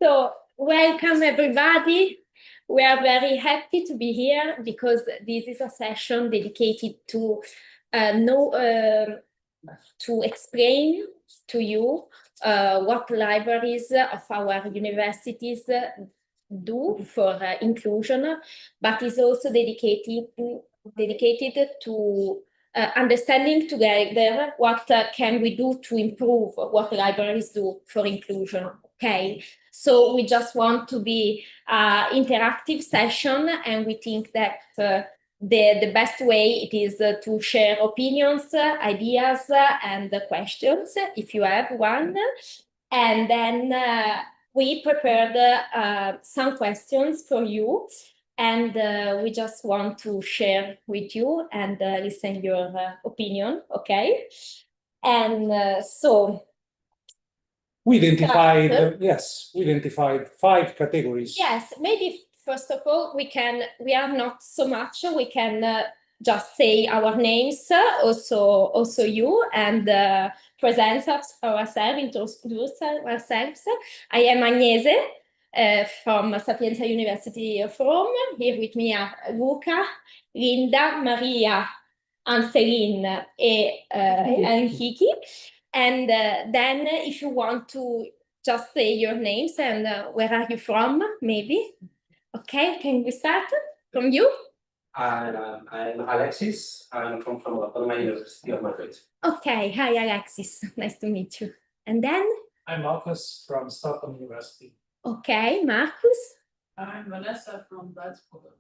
So, welcome everybody. We are very happy to be here because this is a session dedicated to to explain to you what libraries of our universities do for inclusion, but is also dedicated to understanding together what can we do to improve what libraries do for inclusion. Okay, so we just want to be interactive session, and we think that the best way it is to share opinions, ideas, and questions if you have one, and then we prepared some questions for you. And we just want to share with you and listen your opinion, okay? And so we identified, we identified 5 categories. Yes, maybe first of all, we are not so much, we can just say our names, also you, and present ourselves, introduce ourselves. I am Agnese. From Sapienza University of Rome. Here with me are Luca, Linda, Maria, Anseline, and Kiki. And then if you want to just say your names and where are you from, maybe. Okay, can we start from you? I'm Alexis. I'm from the University of Madrid. Okay, hi Alexis, nice to meet you. And then? I'm Marcus from Stockholm University. Okay, Marcus. I'm Vanessa from Salzburg.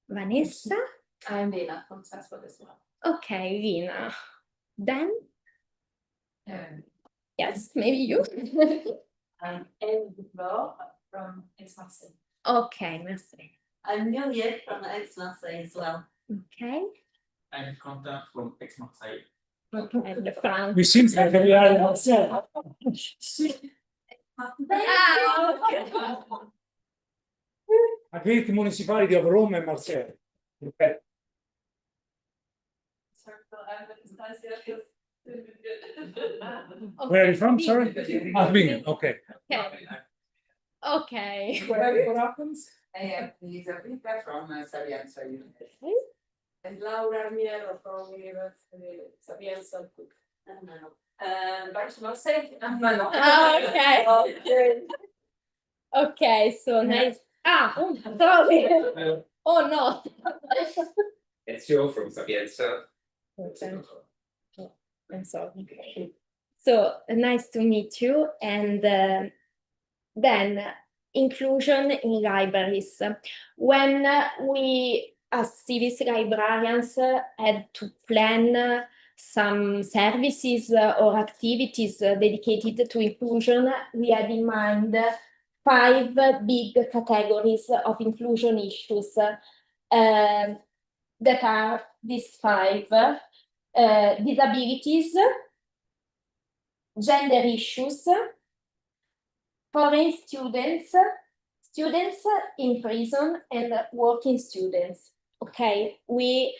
Vanessa. I'm Lena from Salzburg as well. Okay, Lena. Then? Yes, maybe you. I'm Eve from Aix-Marseille. Okay, Marseille. I'm Juliette from Aix-Marseille as well. Okay. I'm Quentin from Aix-Marseille. Okay, the France. We seem like we are in Marseille. Agenti municipality of Rome and Marseille. Okay. Where are you from? Sorry? Birmingham. Okay. Okay. What happens? I am Elisabetta from Sapienza University. And Laura Miero from University Sapienza. Back to Marseille. Okay. Okay, so nice. Oh, sorry. Oh no. Ezio from Sapienza. Okay. I'm sorry. So nice to meet you. And then inclusion in libraries. When we, as CIVIS librarians, had to plan some services or activities dedicated to inclusion, we had in mind 5 big categories of inclusion issues that are these 5. Disabilities, gender issues, foreign students, students in prison, and working students. Okay, we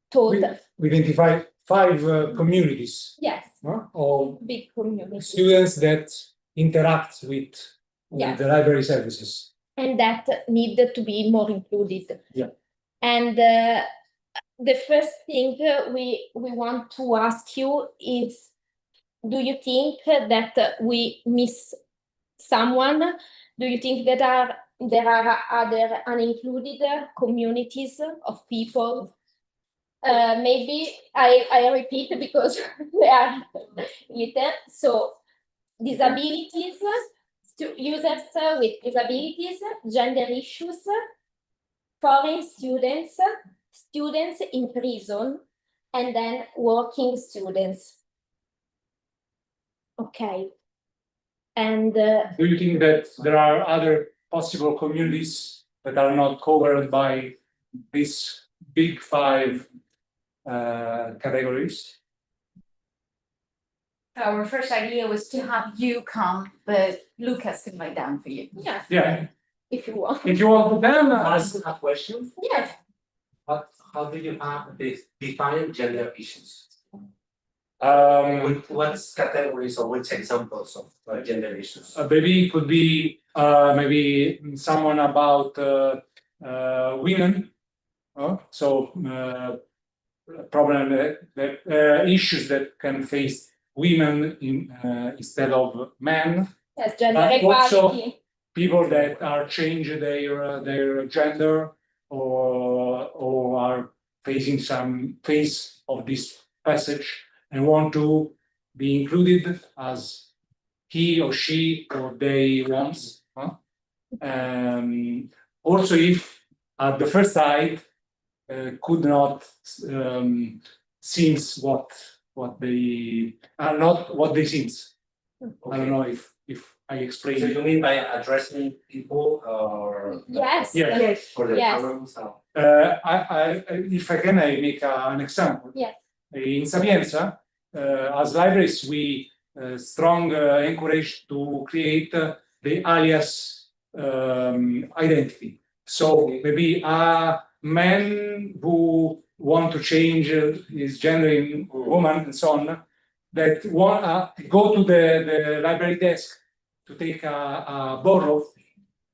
told. We identified 5 communities. Yes. Of big communities. Students that interact with Yes. the library services. And that needed to be more included. Yeah. And the first thing we want to ask you is, do you think that we miss someone? Do you think that there are other unincluded communities of people? Maybe I repeat because they are little. So disabilities, users with disabilities, gender issues, foreign students, students in prison, and then working students. Okay. And Do you think that there are other possible communities that are not covered by these big 5 categories? Our first idea was to have you come, but Lucas can write down for you. yeah, Yeah. if you want. If you want to them, Ask a question. Yes. How do you have define gender issues? um, What categories or which examples of gender issues? maybe it could be maybe someone about women. So problem issues that can face women instead of men. Yes, gender Also, equality. people that are changing their gender or are facing some phase of this passage and want to be included as he or she or they wants. Also, if at the first sight could not seems what they are not what they seems. I don't know if I So explained. you mean by addressing people or? Yes. Yeah. Yes. For the Yes. comments or? If I can, I make an example. Yes. In Sapienza, as libraries, we strong encourage to create the alias identity. So maybe a man who want to change his gender in woman and so on, that want go to the library desk to take a borrow,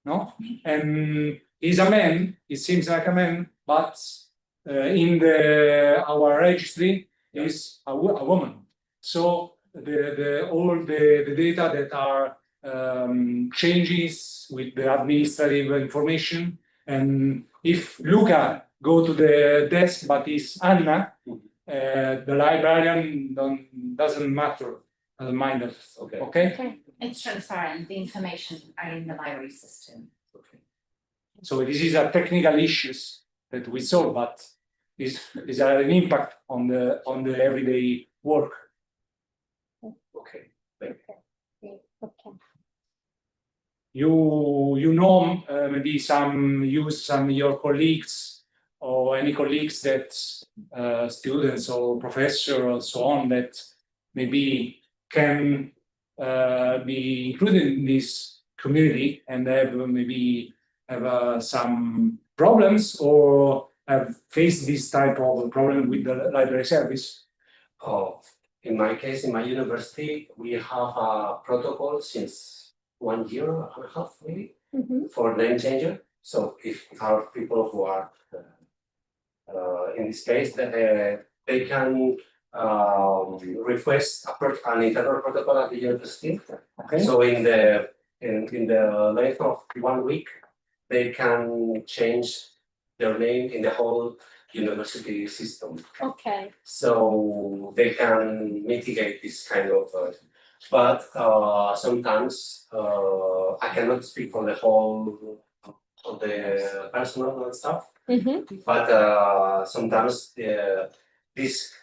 no, and he's a man. He seems like a man, but in our registry is a woman. So the all the data that are changes with the administrative information, and if Luca go to the desk but is Anna, the librarian doesn't matter, doesn't mind it. Okay. Okay. It's transparent, the information are in the library system. So this is a technical issues that we solve, but is an impact on the everyday work. Okay. Okay. You know maybe some your colleagues or any colleagues that students or professor or so on that maybe can be included in this community and have some problems or have faced this type of problem with the library service. Oh, in my case, in my university, we have a protocol since 1 year and a half, maybe, Mhm. for name changer. So if our people who are in this case, that they can request an internal protocol at the university. Okay. So in the length of 1 week, they can change their name in the whole university system. Okay. So they can mitigate this kind of. But sometimes I cannot speak for the whole of the personnel and stuff. Mhm. But sometimes these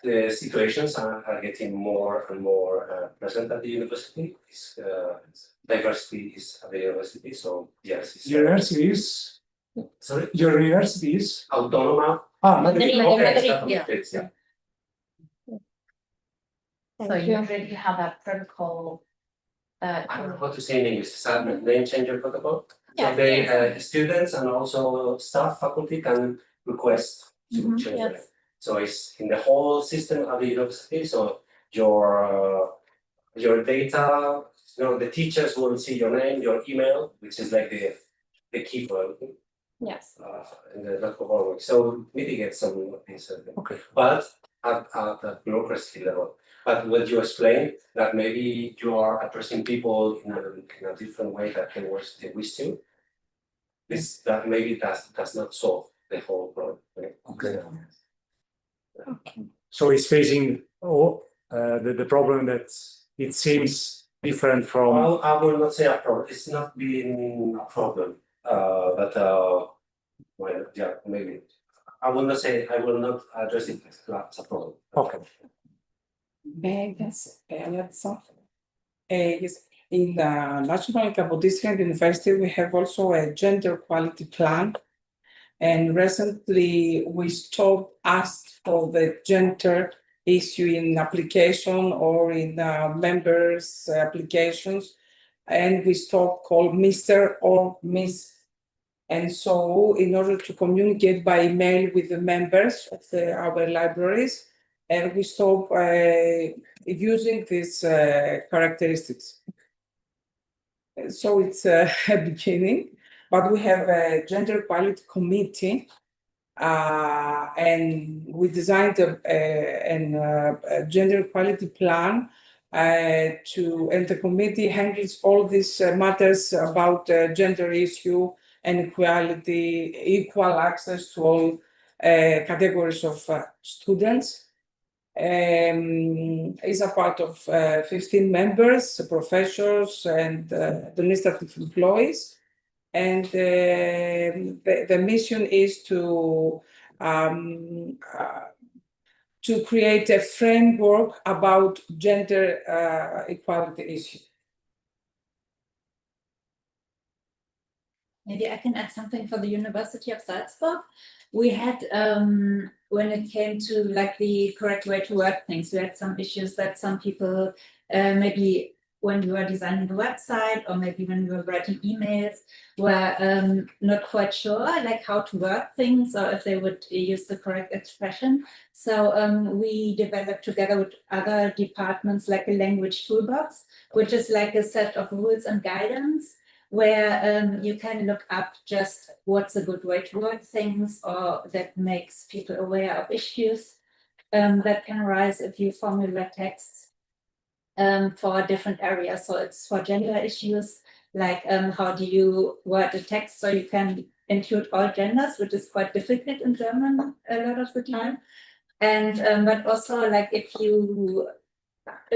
situations are getting more and more present at the university. Diversity is at the university, so yes. It's, Universities. sorry, Your universities. Autónoma. Madrid, Madrid. Yeah. Yeah. So Thank you you. already have a protocol. I don't know how to say in English. It's a name changer protocol. Yeah. So they students and also staff faculty can request to Mhm, change yes. it. So it's in the whole system of the university. So your data, the teachers will see your name, your email, which is like the key for everything. Yes. In the local. So mitigate some of these. Okay. But at the bureaucracy level. But what you explained that maybe you are addressing people in a different way that they wish to. That maybe does not solve the whole problem. Okay. Okay. So it's facing the problem that it seems different from. I will not say a problem. It's not being a problem. But well, yeah, maybe. I will not address it as a problem. Okay. Yes, yes, in the National Capodistran University, we have also a gender quality plan. And recently we asked for the gender issue in application or in members' applications. And we called Mr. or Miss. And so in order to communicate by email with the members of our libraries, and we using these characteristics. So it's a beginning, but we have a gender equality committee. And we designed a gender equality plan and the committee handles all these matters about gender issue and equality, equal access to all categories of students. Is a part of 15 members, professors and administrative employees. And the mission is to create a framework about gender equality issues. Maybe I can add something for the University of Salzburg. We had, when it came to like the correct way to work things, we had some issues that some people, maybe when we were designing the website or maybe when we were writing emails, were not quite sure like how to work things or if they would use the correct expression. So we developed together with other departments like a language toolbox, which is like a set of rules and guidance where you can look up just what's a good way to word things or that makes people aware of issues that can arise if you formulate texts for different areas. So it's for gender issues, like how do you word a text so you can include all genders, which is quite difficult in German a lot of the time. And but also like if you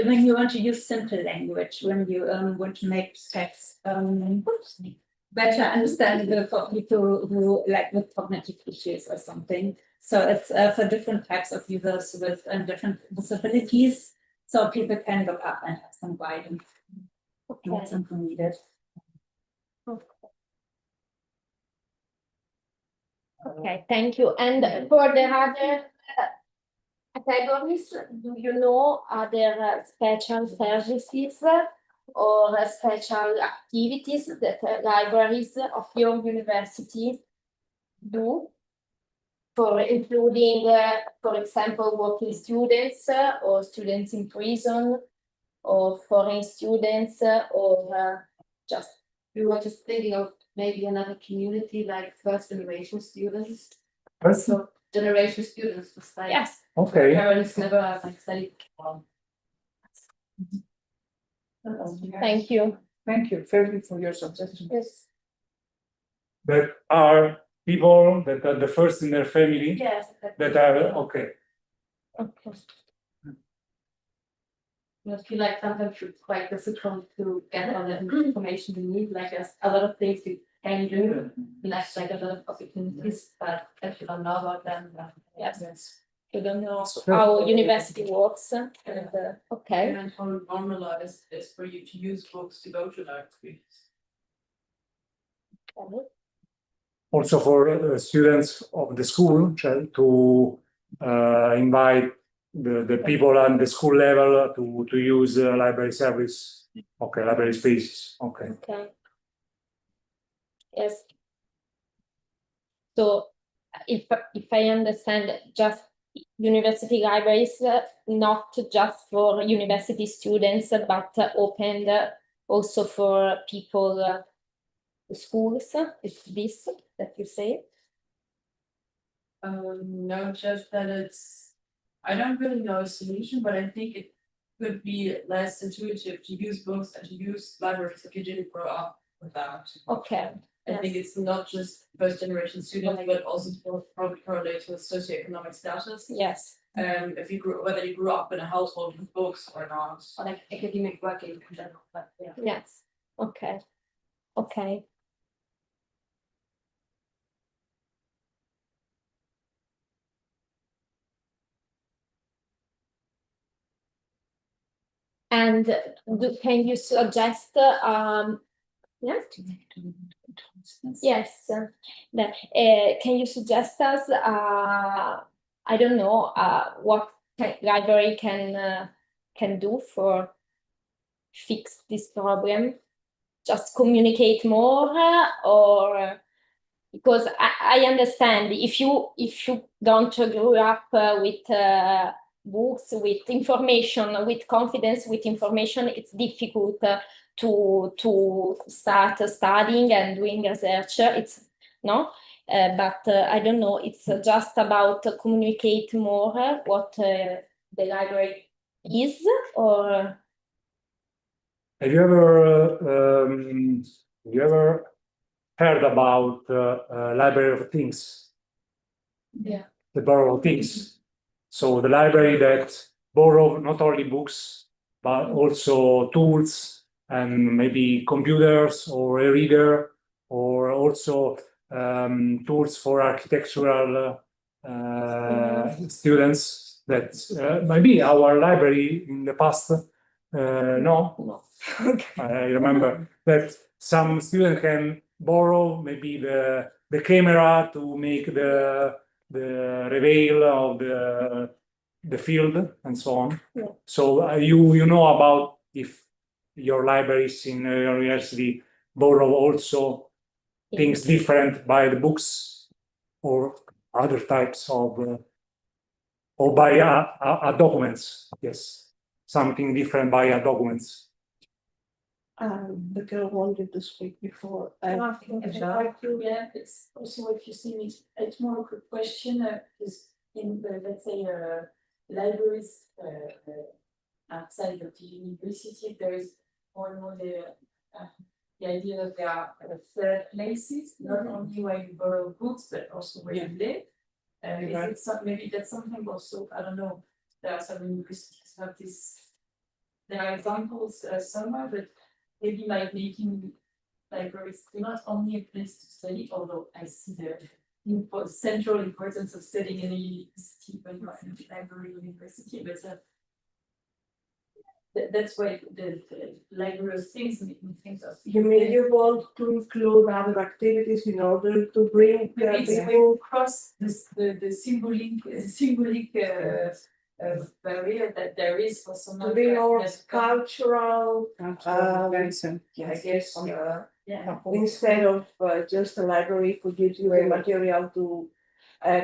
when you want to use simple language, when you want to make text better understandable for people who like with cognitive issues or something. So it's for different types of users with different disabilities, so people can look up and have some guidance. Okay. Something needed. Okay, thank you. And for the other categories, do you know other special services or special activities that libraries of your university do? For including, for example, working students or students in prison or foreign students or just. We were just thinking of maybe another community like first generation students. First, So generation students, just like Yes, okay, parents never like studied. thank you. Thank you very much for your suggestion. Yes. that are people that are the first in their family Yes. that are, okay. Okay. I feel like sometimes it's quite difficult to get all the information you need, like there's a lot of things you can do, like a lot of opportunities, but if you don't know about them, Yes. You don't know how university works. And, okay. and how normalized is for you to use books to go to libraries. Also for students of the school to invite the people on the school level to use library service. Okay, library spaces. Okay. Okay. Yes. So if I understand, just university libraries, not just for university students, but opened also for people, schools, is this that you say? No, just that I don't really know a solution, but I think it could be less intuitive to use books and to use libraries if you didn't grow up with that. Okay. I think it's not just first generation students, but also probably correlates with socioeconomic status. Yes. If you whether you grew up in a household with books or not. Or like academic working in general, but yeah. Yes. Okay. Okay. And can you suggest yeah? Yes. Can you suggest us I don't know what library can do for fix this problem? Just communicate more or because I understand if you don't grow up with books, with information, with confidence, with information, it's difficult to start studying and doing research. It's no, but I don't know. It's just about communicate more what the library is, or Have you ever heard about Library of Things? Yeah. The borrow of things. So the library that borrow not only books, but also tools and maybe computers or a reader, or also tools for architectural students that maybe our library in the past, no? I remember that some student can borrow maybe the camera to make the reveal of the field and so on. Yeah. So you know about if your libraries in your university borrow also things different by the books or other types of or by documents. Yes, something different by documents. The girl wanted to speak before. Yeah, it's also if you see me, it's more of a question, is in the, let's say, libraries, outside of the university, there is more and more the idea that there are third places, not only where you borrow books, but also where you live. Is it some, maybe that's something also, I don't know, there are some universities who have this, there are examples somewhere, but maybe like making libraries not only a place to study, although I see the central importance of studying in a university when you are in a library university, but that's why the library of things make me think of. You mean you want to include other activities in order to bring Maybe it's when you cross this, the symbolic barrier that there is for some to be more cultural, Cultural I guess, yeah. instead of just a library who gives you the material to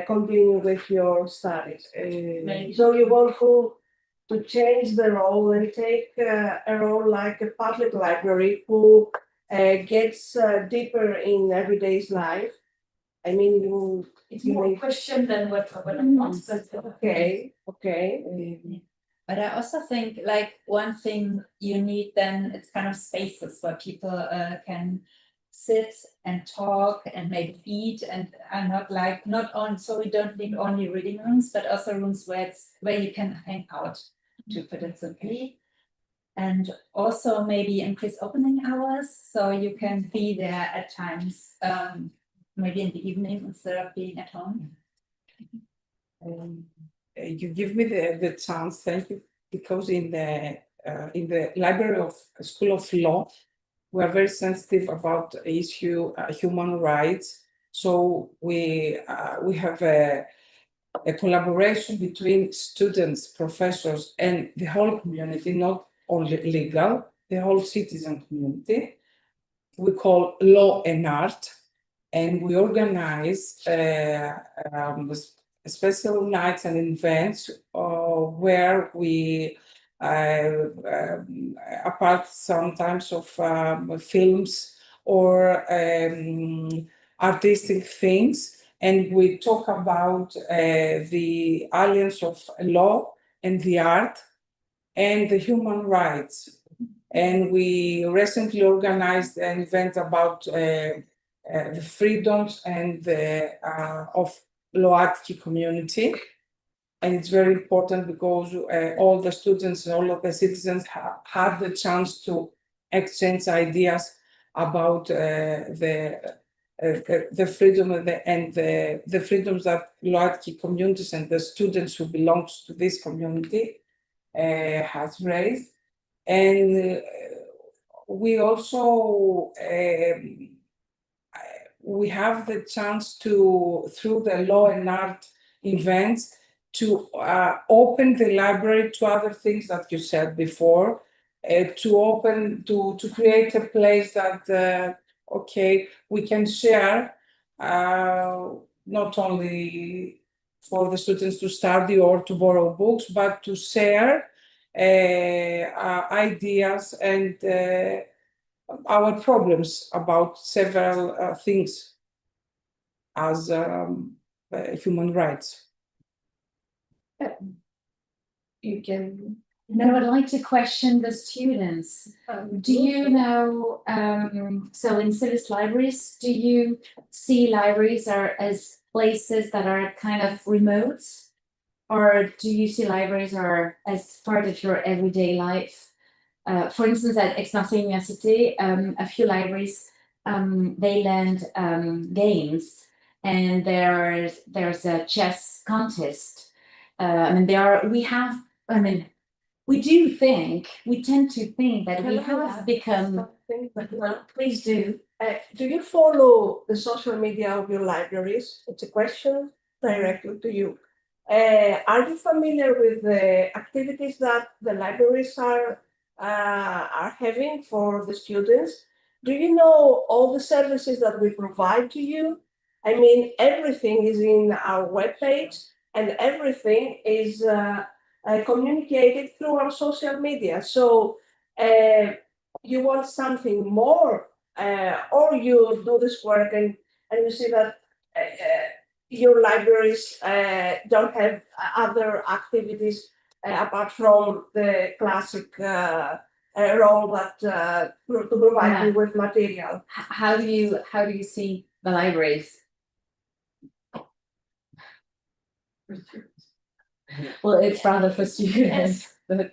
continue with your studies. Maybe. So you want to change the role and take a role like a public library who gets deeper in everyday's life. I mean, It's more a question than what I want, but okay. But I also think like one thing you need then it's kind of spaces where people can sit and talk and maybe eat and are not on, so we don't need only reading rooms, but also rooms where you can hang out, to put it simply. And also maybe increase opening hours, so you can be there at times, maybe in the evening instead of being at home. You give me the chance, thank you, because in the library of School of Law, we are very sensitive about the issue human rights. So we have a collaboration between students, professors, and the whole community, not only legal, the whole citizen community. We call Law and Art, and we organize special nights and events where we, apart sometimes of films or artistic things, and we talk about the alliance of law and the art and the human rights. And we recently organized an event about the freedoms and of Loatki community. And it's very important because all the students and all of the citizens had the chance to exchange ideas about the freedom and the freedoms that Loatki communities and the students who belong to this community has raised. And we also we have the chance to, through the law and art events, to open the library to other things that you said before, to create a place that okay, we can share not only for the students to study or to borrow books, but to share ideas and our problems about several things as human rights. You can. Now I'd like to question the students. Do you know, so in CIVIS libraries, do you see libraries as places that are kind of remote? Or do you see libraries are as part of your everyday life? For instance, at Aix-Marseille Université, a few libraries, they lend games, and there's a chess contest. We tend to think that we have become, please do. Do you follow the social media of your libraries? It's a question directly to you. Are you familiar with the activities that the libraries are having for the students? Do you know all the services that we provide to you? I mean, everything is in our webpage, and everything is communicated through our social media. So you want something more, or you do this work and you see that your libraries don't have other activities apart from the classic role that to provide you with material. How do you see the libraries? Well, it's rather for students, but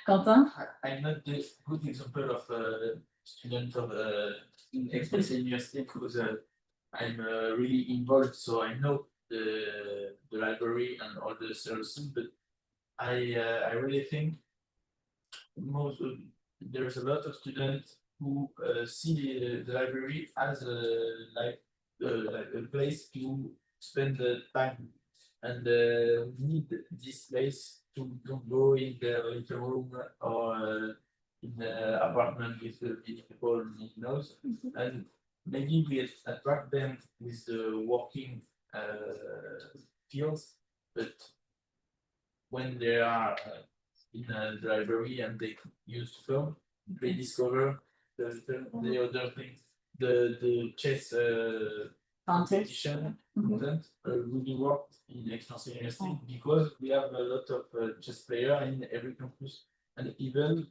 Quentin? I'm not the good example of a student of Aix-Marseille University because I'm really involved, so I know the library and all the services, but I really think there's a lot of students who see the library as like a place to spend the time, and need this place to go in the little room or in the apartment with the people he knows, and maybe we attract them with the working fields, but when they are in the library and they use the phone, they discover the other things, the chess competition content really worked in Aix-Marseille University because we have a lot of chess players in every campus, and even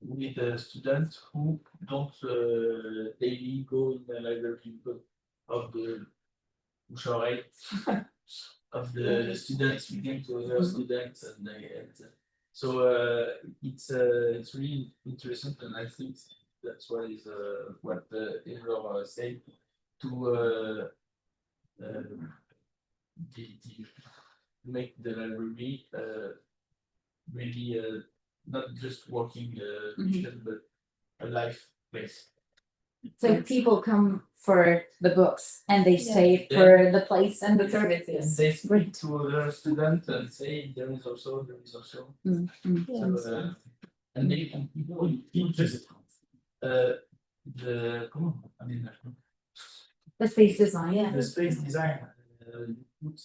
with students who don't daily go in the library because of the of the students speaking to other students, and so it's really interesting, and I think that's what is what Eva said to make the library really not just working mission, but a life place. So people come for the books and they stay for the place and the services. They speak to other students and say there is also. So, and they people just the space design, yeah. The space design, put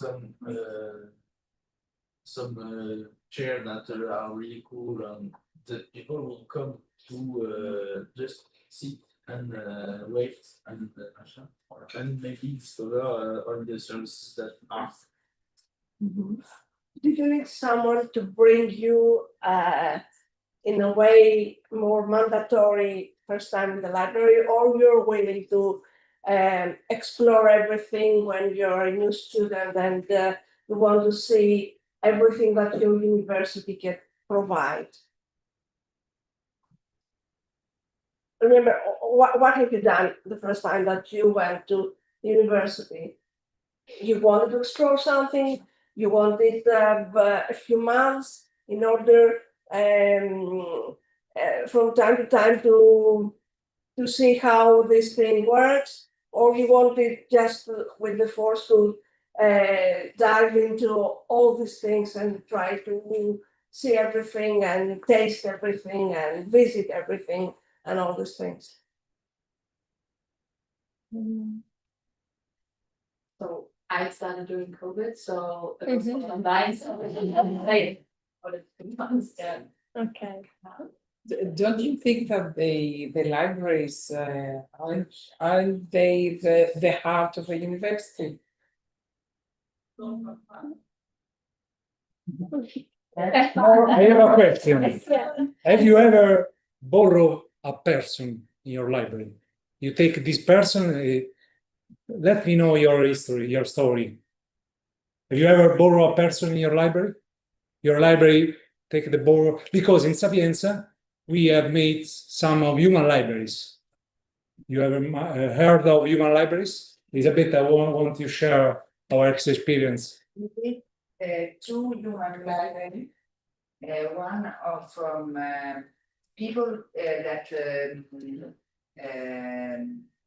some chair that are really cool, and the people will come to just sit and wait and maybe discover all the services that are. Do you need someone to bring you in a way more mandatory first time in the library, or you're willing to explore everything when you're a new student and you want to see everything that your university can provide? Remember, what have you done the first time that you went to university? You wanted to explore something, you wanted a few months in order from time to time to see how this thing works, or you wanted just with the force to dive into all these things and try to see everything and taste everything and visit everything and all these things. So I started during COVID, so it was online, so like for the 2 months, Okay. Don't you think that the libraries aren't they the heart of a university? I have a question. Have you ever borrowed a person in your library? You take this person, let me know your history, your story. Have you ever borrowed a person in your library? Your library take the borrow, because in Sapienza, we have made some of human libraries. You ever heard of human libraries? Elisabetta, I want to share our experience. We did two human libraries. One of from people that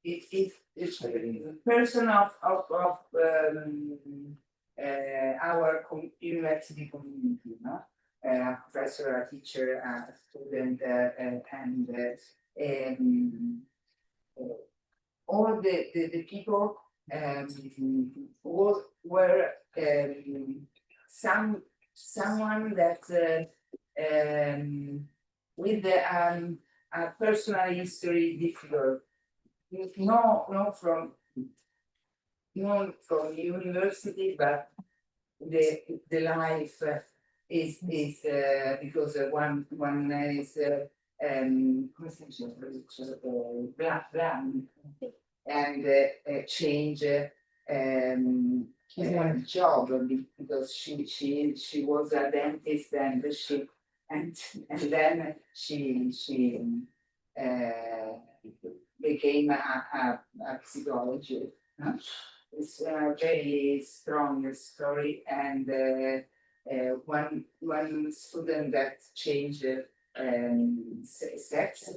it's a person of our university community, no? A professor, a teacher, a student, and all the people were someone that with a personal history difficult, not from university, but the life is because one is blind and change job because she was a dentist and then she became a psychologist. No? It's a very strong story, and one student that changed sex,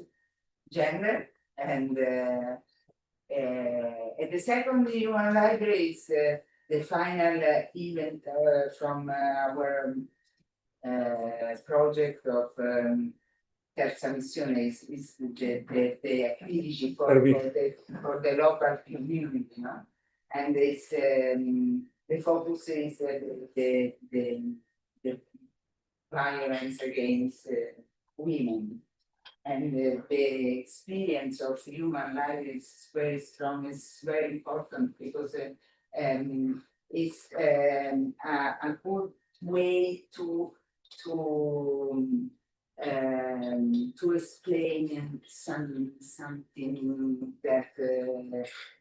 gender, and the second human library is the final event from our project of Terza Missione is the activity for the local community, no? And it's the focus is the violence against women. And the experience of human life is very strong, it's very important because it's a good way to explain something that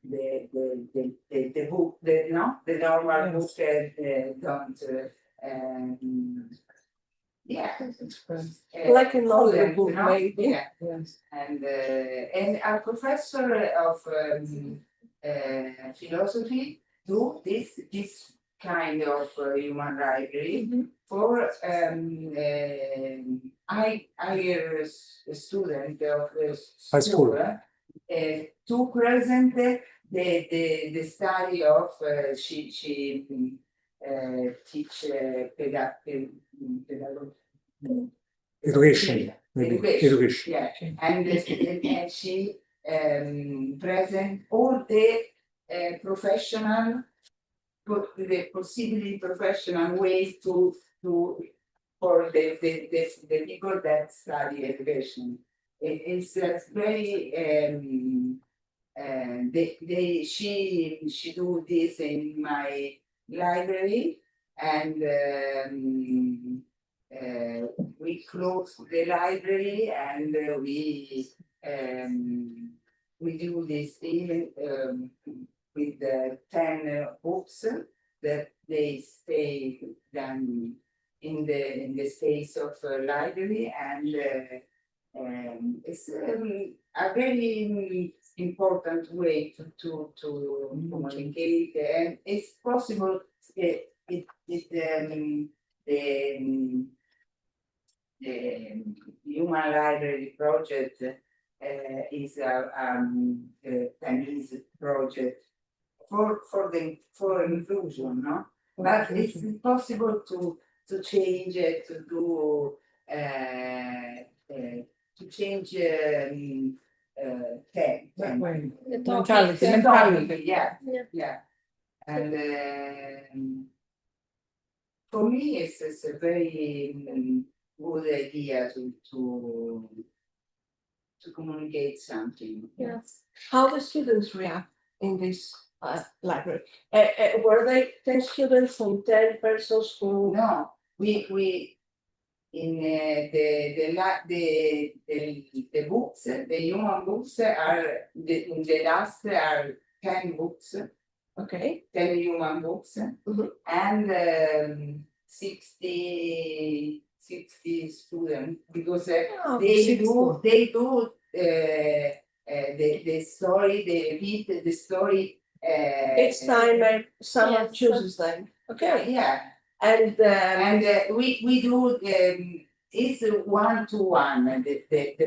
the book, the normal book don't. Yeah, Like a novel book, no? maybe. Yeah. Yes. And a professor of philosophy do this kind of human library for higher student of High school. to present the study of she teach pedagogy. Education, maybe. Education. Yeah, and she present all the professional, the possibly professional ways to for the people that study education. It's very she do this in my library, and we close the library and we do this even with 10 books that they stay then in the space of library, and it's a very important way to communicate, and it's possible the human library project is a Chinese project for inclusion, no? But it's possible to change it, to do to change mentality. Yeah. And for me, it's a very good idea to communicate something. Yes. How the students react in this library? Were they 10 students and 10 persons who? No, we in the books, the human books are in the last are 10 books, Okay. 10 human books, Mhm. and 60 students because Oh, they 60. do the story, they repeat the story. Each time someone Yes. chooses them. Okay. Yeah, And we do it's 1-to-1 the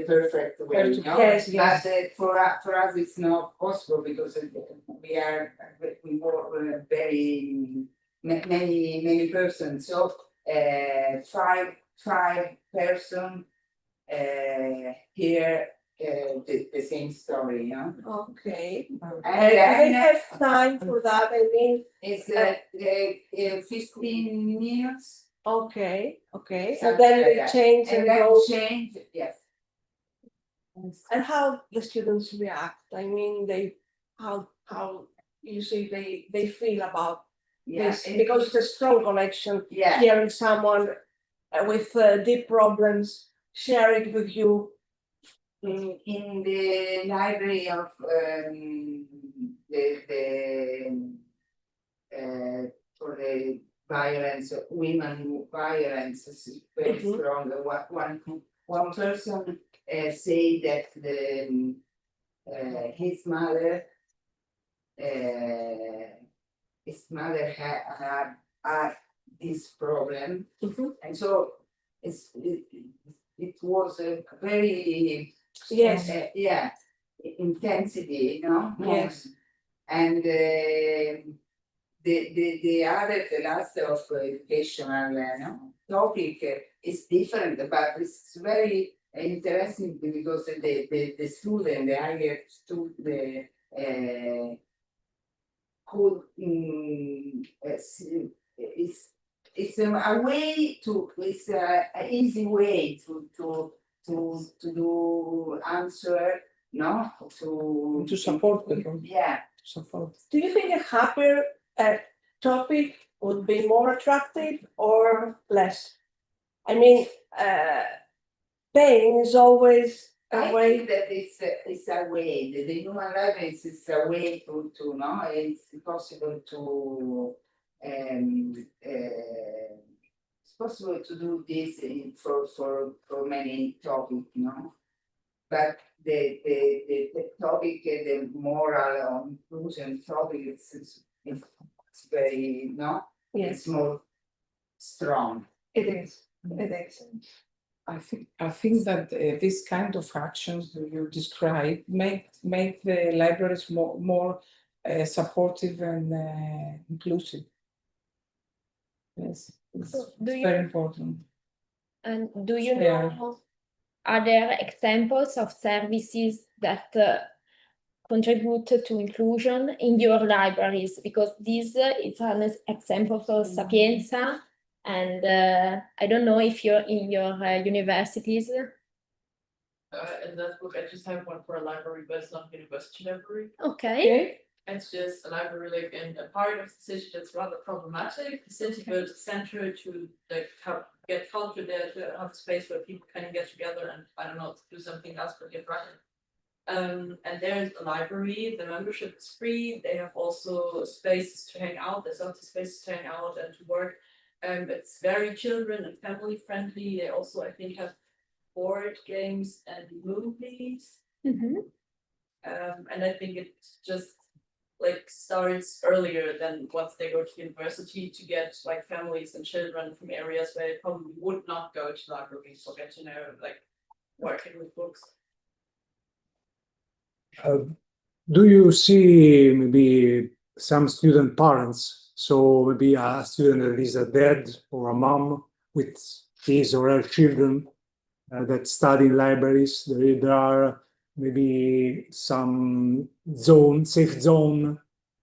perfect way, Perfect, no? yes, yes. But for us it's not possible because we work very many persons, so five person hear the same story, you know? okay. And Do they then have time for that? I mean, it's 15 minutes. okay, okay. And Something then like they that. change And and then go. change, yes. And how the students react? I mean, how you see they feel about this because it's a strong connection. Yeah, Hearing someone with deep problems share it with you. in the library of for the violence, women violence is very Mhm. strong. One person say that his mother had this problem, Mhm. and so it was a very Yes. yeah, intensity, you know. Yes. And the last of educational topic is different, but it's very interesting because the student, the higher student, could it's a way to it's a easy way to do answer, no, To support them. yeah. To support. Do you think a happier topic would be more attractive or less? I mean, pain is always I a way. think that it's a way. The human library is a way to know it's possible to it's possible to do this for many topics, you know. But the topic, the moral inclusion topic, it's very Yes, it's more strong. it is. It is. I think that this kind of actions that you describe make the libraries more supportive and inclusive. Yes, it's So do you- very important. And do you Yeah. know other examples of services that contribute to inclusion in your libraries? Because this is an example for Sapienza, and I don't know if you're in your universities. In that book, I just have one for a library, but it's not a university library. Okay. It's just a library, like in a part of the city that's rather problematic. The city built a center to like get culture there, to have a space where people can get together and I don't know, do something else but get writing. And there's a library, the membership is free, they have also spaces to hang out, there's lots of spaces to hang out and to work. It's very children and family friendly, they also, I think, have board games and movies. Mhm. And I think it just like starts earlier than once they go to university to get like families and children from areas where they probably would not go to libraries or get to know like working with books. Do you see maybe some student parents? So maybe a student that is a dad or a mom with his or her children that study in libraries. There are maybe some safe zone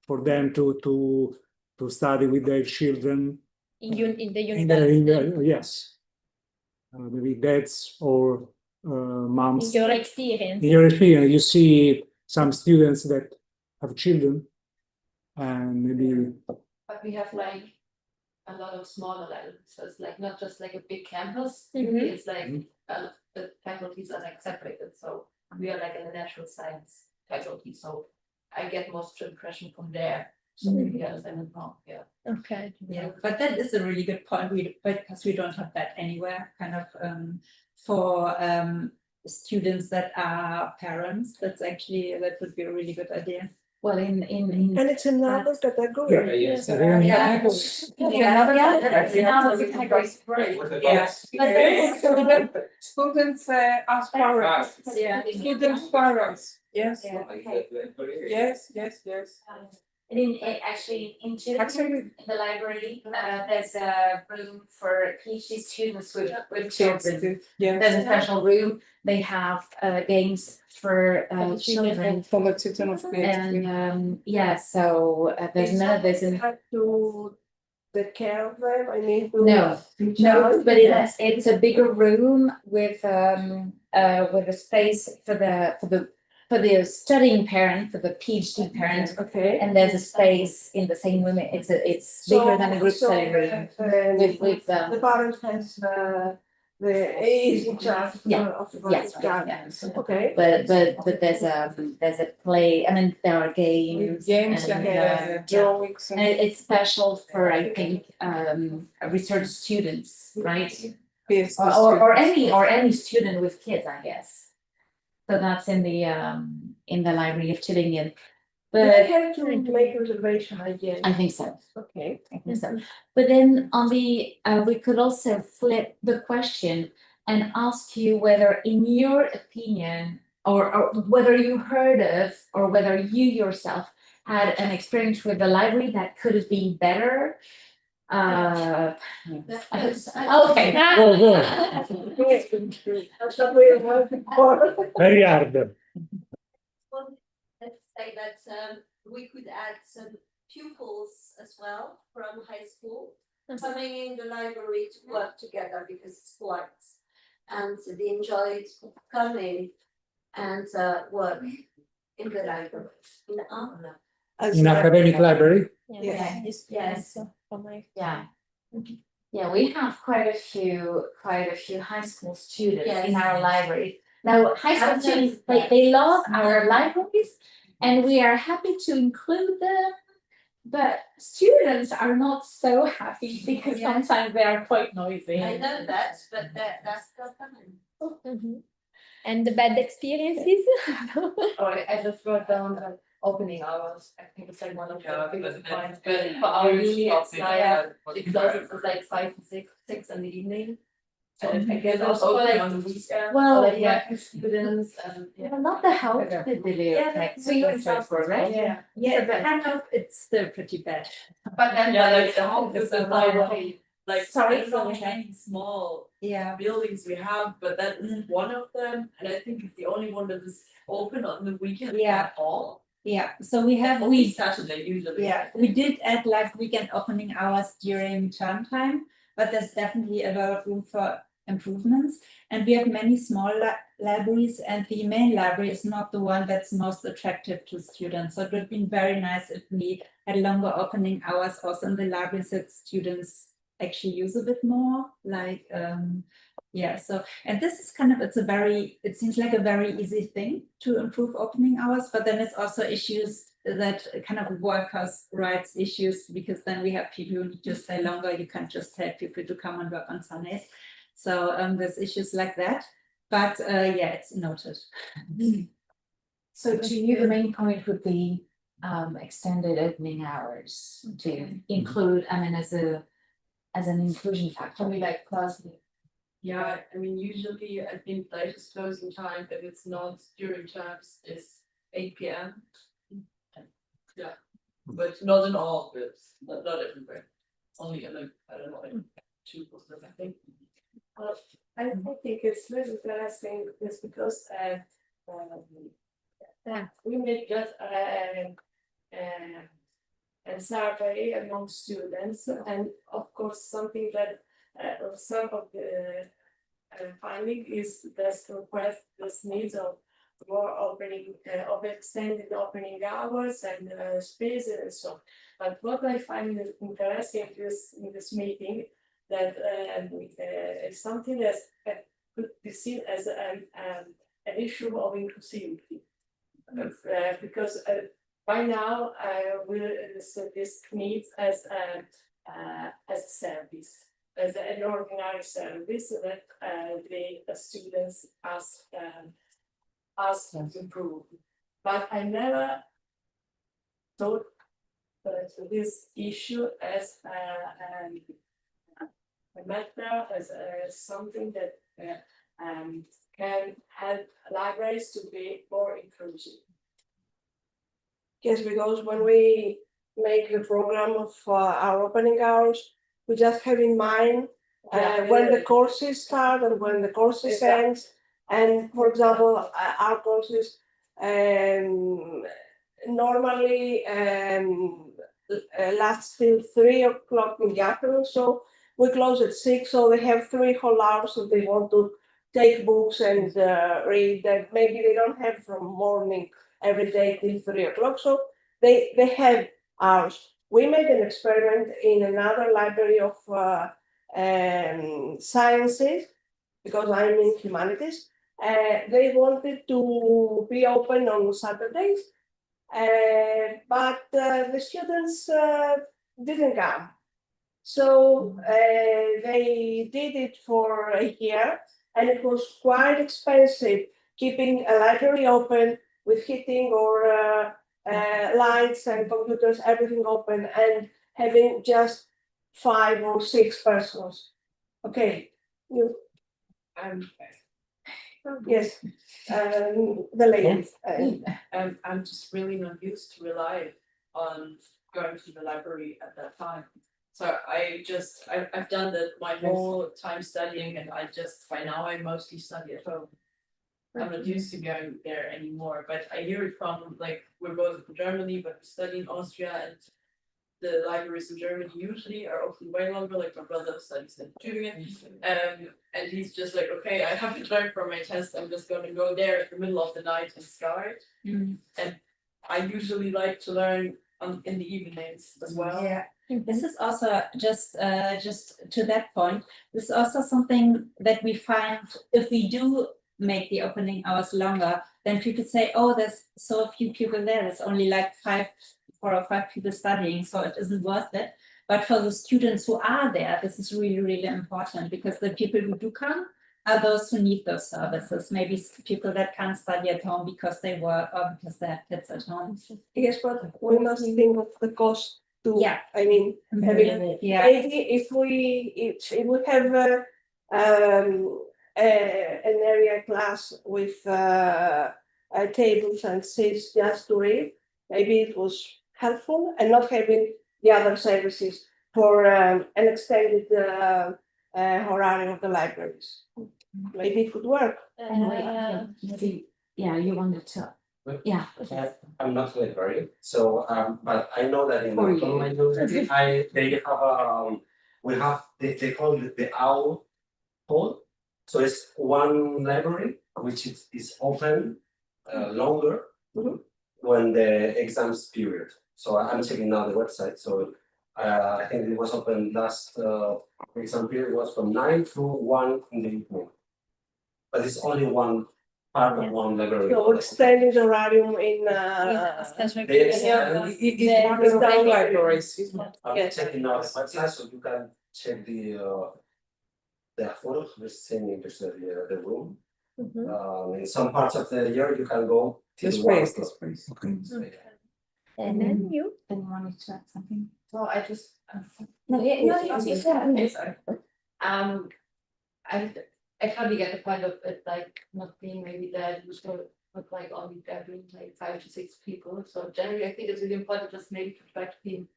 for them to study with their children. In the university. Yes. maybe dads or moms. In your experience. In your experience, you see some students that have children and maybe But we have like a lot of smaller levels, so it's like not just like a big campus, Mhm. it's like the faculties are like separated, so we are like in the natural science faculty, so I get most impression from there. So maybe I understand wrong, yeah. Okay. Yeah, but that is a really good point, because we don't have that anywhere, kind of, for, students that are parents, that would be a really good idea. Well, in And it's another category. Yes. another category is great. Yes. Students as parents. Yeah. Students parents. Yes. Yeah, okay. Yes. And actually, in Chile, Actually, in the library, there's a room for PhD students with children. There's a special room, they have games for children. for the children of And yeah, so there's Have to take care of them, I mean. to- no, but it's a bigger room with a space for the studying parent, for the PhD parent. Okay. And there's a space in the same room, it's bigger than a group study room. With The parent has is in charge of the yes, guidance, yes. okay? But there's a play, I mean, there are games. games and, and drawings And it's special for, I think, research students, right? business. Or any student with kids, I guess. So that's in the library of Tübingen. But I But have to make reservation again. I think so. Okay. I think so. But then on the, we could also flip the question and ask you whether, in your opinion, or whether you heard of, or whether you yourself had an experience with the library that could have been better. Okay. That's what we have for. very hard. Let's say that we could add some pupils as well from high school coming in the library to work together because it's sports. And they enjoyed coming and work in the library. In academic library. Yes. Yeah. Yeah, we have quite a few high school students in Yes. our library. Now, high school students, they love our libraries and we are happy to include them. But students are not so happy because Yeah. sometimes they are quite noisy. I know that, but that's still coming. Mhm. And the bad experiences? Oh, I just wrote down opening hours, I think it's like one of the biggest points, but Yeah. for our uni, it's Yeah. like, it closes at like 5 to 6 in the evening. And I guess also like on the weekend, Well, or like yeah. working students and yeah. Well, not the health bibliotech, so you're for, right? Yeah, but I know it's still pretty bad. But then Yeah, like like the the hope is hope is like, like- like, Sorry, I don't know go how many small Yeah. buildings we have, but that is one of them, and I think it's the only one that is open on the weekend Yeah. at all. Yeah, so we have, Only Saturday usually. yeah, we did add like weekend opening hours during term time, but there's definitely a lot of room for improvements. And we have many small libraries, and the main library is not the one that's most attractive to students. So it would have been very nice if we had longer opening hours also in the libraries that students actually use a bit more, like, yeah, so, and this is kind of, it seems like a very easy thing to improve opening hours, but then it's also issues that kind of workers' rights issues, because then we have people who need to stay longer, you can't just tell people to come and work on Sundays. So there's issues like that, but yeah, it's noted. So to you, the main point would be extended opening hours to include, I mean, as an inclusion factor. Probably like class. Yeah, I mean, usually I think latest closing time, if it's not during terms, is 8 PM. Yeah, but not in all groups, not everywhere, only in like, I don't know, like 2 percent, I think. I think it's really interesting is because we make just a survey among students, and of course something that some of the finding is this request, this needs of more opening, of extended opening hours and spaces and so on. But what I find interesting in this meeting, that is something that could be seen as an issue of inclusivity. Because by now, this needs as a service, as an ordinary service that the students ask to improve. But I never thought this issue as a matter, as something that can help libraries to be more inclusive. Yes, because when we make the program of our opening hours, we just have in mind when the courses start and when the courses end. And for example, our courses normally last till 3 o'clock in the afternoon. So we close at 6, so they have 3 whole hours if they want to take books and read that maybe they don't have from morning every day till 3 o'clock. So they have hours. We made an experiment in another library of sciences, because I'm in humanities. They wanted to be open on Saturdays, but the students didn't come. So they did it for a year, and it was quite expensive keeping a library open with heating or lights and computers, everything open, and having just 5 or 6 persons. Okay, you. Yes, the lady. I'm just really not used to rely on going to the library at that time. So I've done that my whole time studying, and by now I mostly study at home. I'm not used to going there anymore, but I hear it from, like, we're both from Germany, but we study in Austria, and the libraries in Germany usually are open way longer. Like, my brother studies in Tübingen, and he's just like, okay, I have to learn for my test, I'm just gonna go there in the middle of the night and start. And I usually like to learn in the evenings as well. Yeah, this is also just to that point. This is also something that we find if we do make the opening hours longer, then people say, oh, there's so few people there. There's only like 4 or 5 people studying, so it isn't worth it. But for the students who are there, this is really, really important, because the people who do come are those who need those services. Maybe people that can't study at home because they work or because they have kids at home. Yes, but we must think of the cost too. Yeah. I mean, maybe if we have an area class with tables and seats just to read, maybe it was helpful, and not having the other services for an extended horario of the libraries. Maybe it could work. Maybe, yeah, you wanted to, yeah. I'm not a librarian, so but I know that in For my university, they call it the OWL hall. So it's one library which is open longer when the exams period. So I'm checking now the website. So I think it was open last exam period was from 9 to 1 in the evening. But it's only one part of one library. So extended horarium in It's down libraries. I'm checking now the website, so you can check the photos. We're sending just the room. In some parts of the year, you can go till This 1 space. o'clock. And then you. Then you wanted to add something? So I just. No, I totally get the point of it, like, not being maybe that useful, but like only gathering like 5 to 6 people. So generally, I think it's really important just maybe to try to be in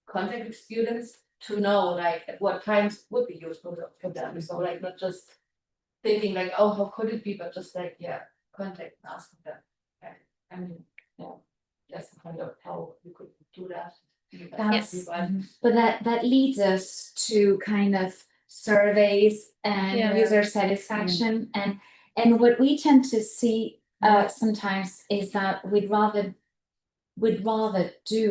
contact with students to know like at what times would be useful for them. So like not just thinking like, oh, how could it be, but just like, yeah, contact and ask them. Okay. I mean, yeah, that's kind of how you could do that. But that leads us to kind of surveys and Yeah. user satisfaction, and what we tend to see sometimes is that we'd rather do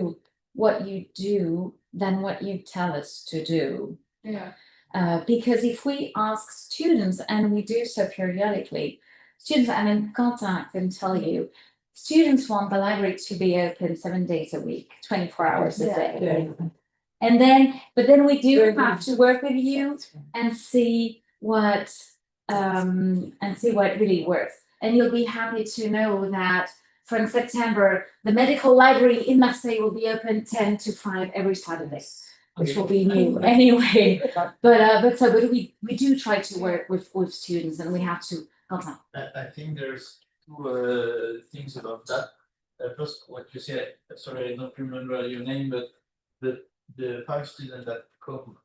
what you do than what you tell us to do. Yeah. Because if we ask students, and we do so periodically, students, I mean, Quentin can tell you, students want the library to be open 7 days a week, 24 hours a day. And then, but then we do have to work with you and see what really works. And you'll be happy to know that from September, the medical library in Marseille will be open 10 to 5 every Saturday, which will be new anyway. But we do try to work with students, and we have to. I think there's two things about that. First, what you said, sorry, I don't remember your name, but the 5 students that come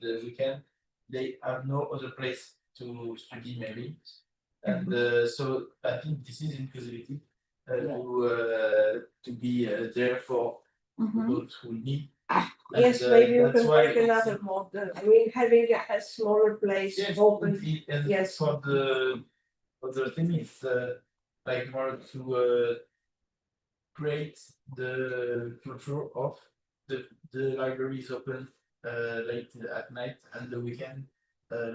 the weekend, they have no other place to study maybe. And so I think this is inclusivity to be there for those who need. Yes, And, maybe you that's can why take another model. I mean, having a smaller place Yes, open. and Yes. for the thing is like more to create the culture of the library is open late at night and the weekend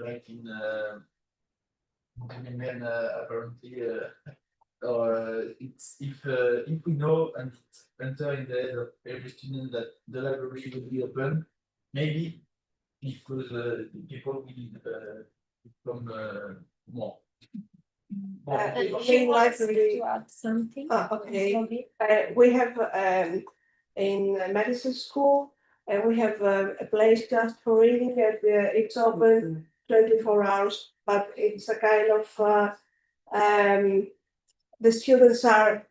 like in apparently or it's if we know and enter in the head of every student that the library will be open, maybe because people will become more. Main library. To add something. Okay. We have in medical school, and we have a place just for reading, and it's open 24 hours, but it's a kind of the students are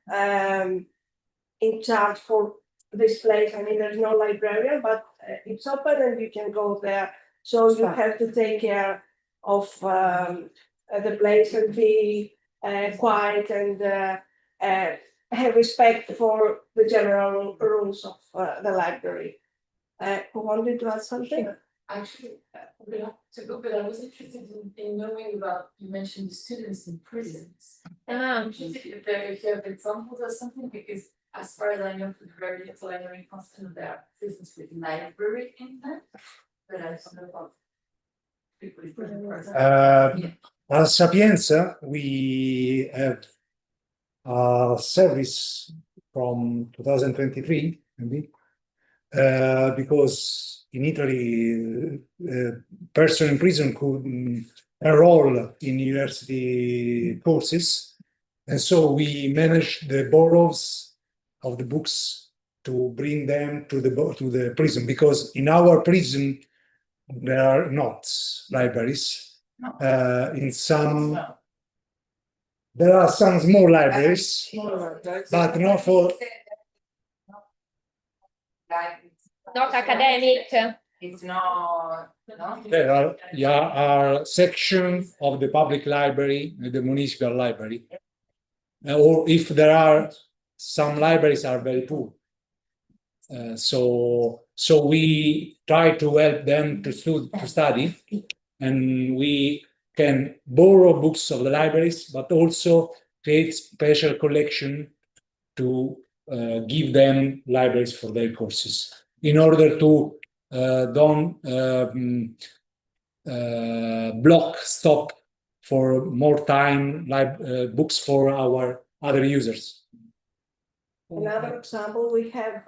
in charge for this place. I mean, there's no librarian, but it's open and you can go there. So you have to take care of the place and be quiet and have respect for the general rules of the library. Who wanted to add something? Actually, to go, but I was interested in knowing about, you mentioned the students in prisons. I'm interested if you have examples or something, because as far as I know, for the very little I know in Constant, there are prisons with library in them, but I don't know about people in prison. At Sapienza, we have a service from 2023, maybe, because in Italy, person in prison could enroll in university courses, and so we manage the borrows of the books to bring them to the prison, because in our prison there are not libraries. In some, there are some small libraries, but not for. Not academic. It's not, no? There are sections of the public library, the municipal library, or if there are some libraries are very poor. So we try to help them to study, and we can borrow books of the libraries, but also create special collection to give them libraries for their courses, in order to don't stop for more time books for our other users. Another example, we have,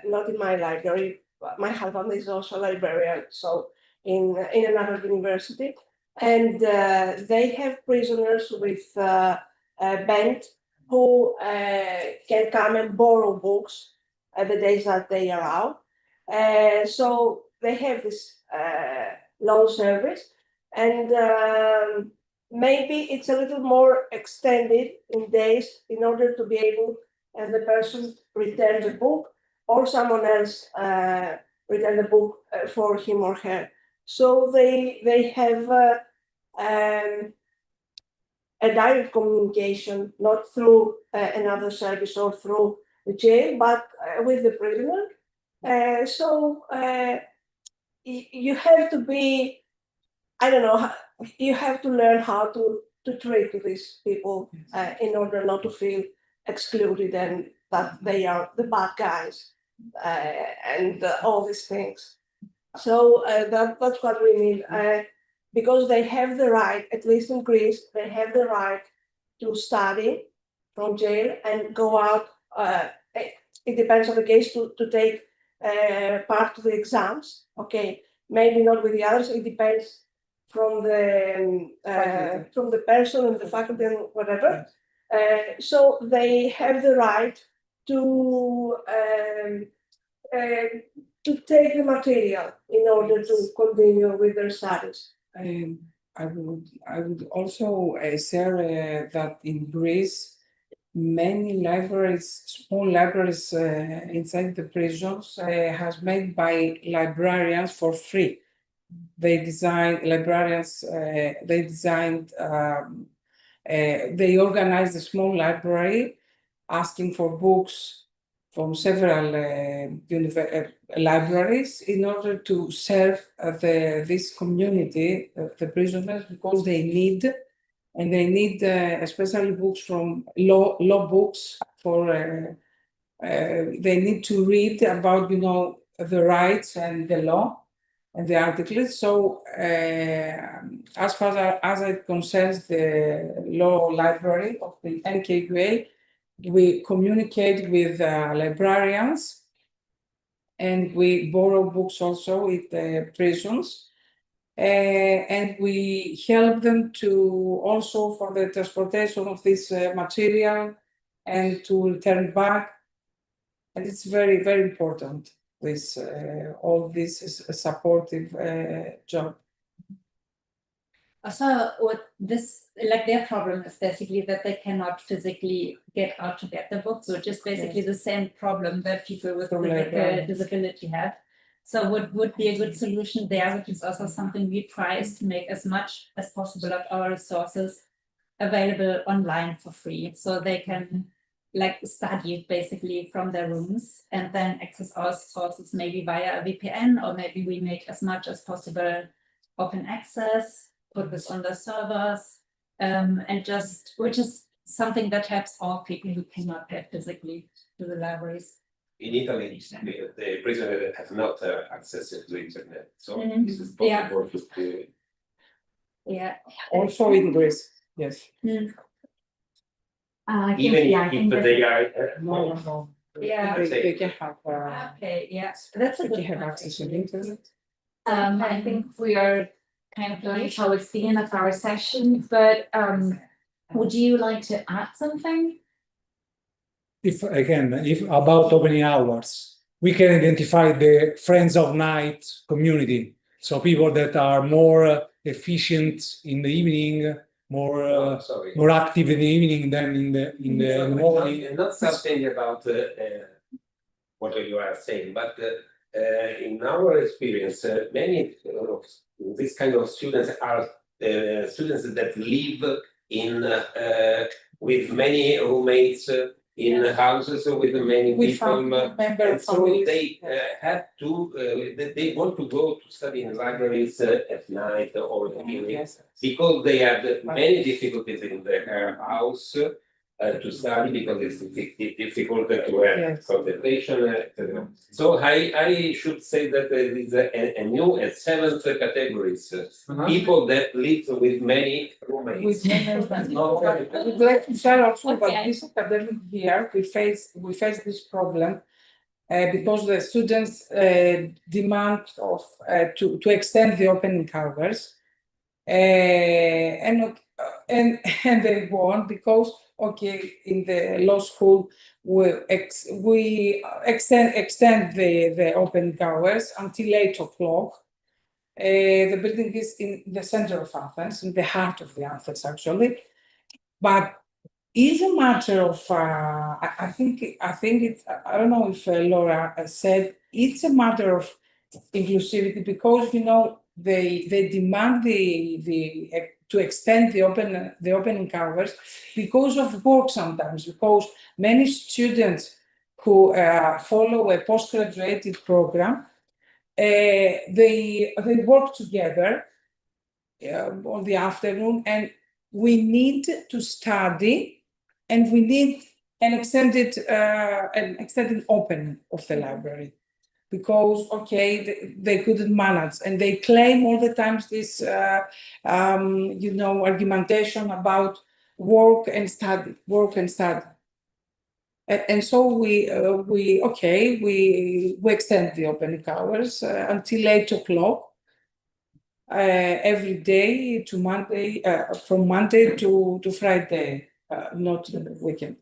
not in my library, but my husband is also a librarian, so in another university. And they have prisoners with bent who can come and borrow books the days that they are out. So they have this loan service, and maybe it's a little more extended in days in order to be able, and the person return the book, or someone else return the book for him or her. So they have a direct communication, not through another service or through the jail, but with the prisoner. So you have to be I don't know, you have to learn how to treat these people in order not to feel excluded and that they are the bad guys and all these things. So that's what we need, because they have the right, at least in Greece, they have the right to study from jail and go out. It depends on the case to take part of the exams. Okay, maybe not with the others. It depends from the person and the faculty and whatever. So they have the right to take the material in order to continue with their studies. I would also share that in Greece, many libraries, small libraries inside the prisons, has made by librarians for free. They designed librarians. They designed. They organized a small library, asking for books from several libraries in order to serve this community, the prisoners, because they need especially books from law books for they need to read about the rights and the law and the articles. So as far as it concerns the law library of the NKUA, we communicate with librarians and we borrow books also with the prisons. And we help them to also for the transportation of this material and to return back. And it's very, very important, this all this is a supportive job. Also, what this, like their problem is basically that they cannot physically get out to get the books, which is basically the same problem that people with physical disability have. So what would be a good solution there, which is also something we try, is to make as much as possible of our resources available online for free, so they can like study basically from their rooms and then access our sources maybe via a VPN, or maybe we make as much as possible open access, put this on the servers, and just, which is something that helps all people who cannot get physically to the libraries. In Italy, the prisoner has not access to internet, so this is Yeah. possible to do. Yeah. Also in Greece, yes. I think, Even yeah, I think if they are No. Yeah. They can have. Okay, yeah, that's a They good can have point, access to actually. the internet. I think we are kind of going towards the end of our session, but would you like to add something? If about opening hours, we can identify the friends of night community. So people that are more efficient in the evening, more more active in the evening than in the morning. And not something about what you are saying, but in our experience, many of this kind of students are students that live in with many roommates in houses with many people, and so they have to they want to go to study in libraries at night or in the evening because they have many difficulties in their house to study because it's difficult to have concentration, etc. So I should say that there is a new and seventh categories, people that live with many roommates. I would like to share also about this academic year. We face this problem because the students demand of to extend the opening hours, and they want because in the law school we extend the opening hours until 8 o'clock. The building is in the center of Athens, in the heart of the Athens actually, but it's a matter of I think it's, I don't know if Laura said it's a matter of inclusivity because they demand the to extend the opening hours because of work sometimes, because many students who follow a postgraduate program they work together on the afternoon, and we need to study, and we need an extended opening of the library. Because, okay, they couldn't manage, and they claim all the time this, argumentation about work and study. And so we extend the opening hours until 8 o'clock every day to Monday, from Monday to Friday, not the weekend.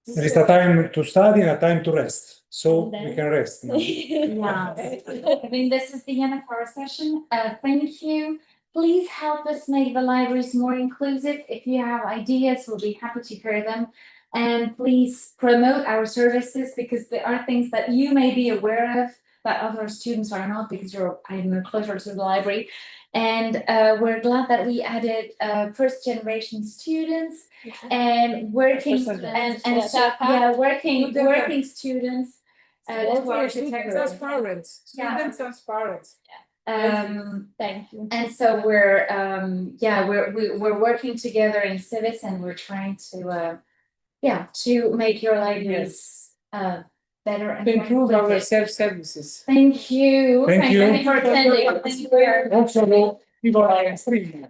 There is a time to study and a time to rest, so And we then- can rest now. Yeah, I mean, this is the end of our session. Thank you. Please help us make the libraries more inclusive. If you have ideas, we'll be happy to hear them. And please promote our services, because there are things that you may be aware of that other students are not, because you're, I don't know, closer to the library. And we're glad that we added first generation students and working working students. To our Students as parents. Yeah. Students as parents. Thank you. And so we're working together in CIVIS, and we're trying to make your libraries better and To more improve our inclusive. self-services. Thank you. Thank you. Thank you for attending. Thank you. Also, people are streaming.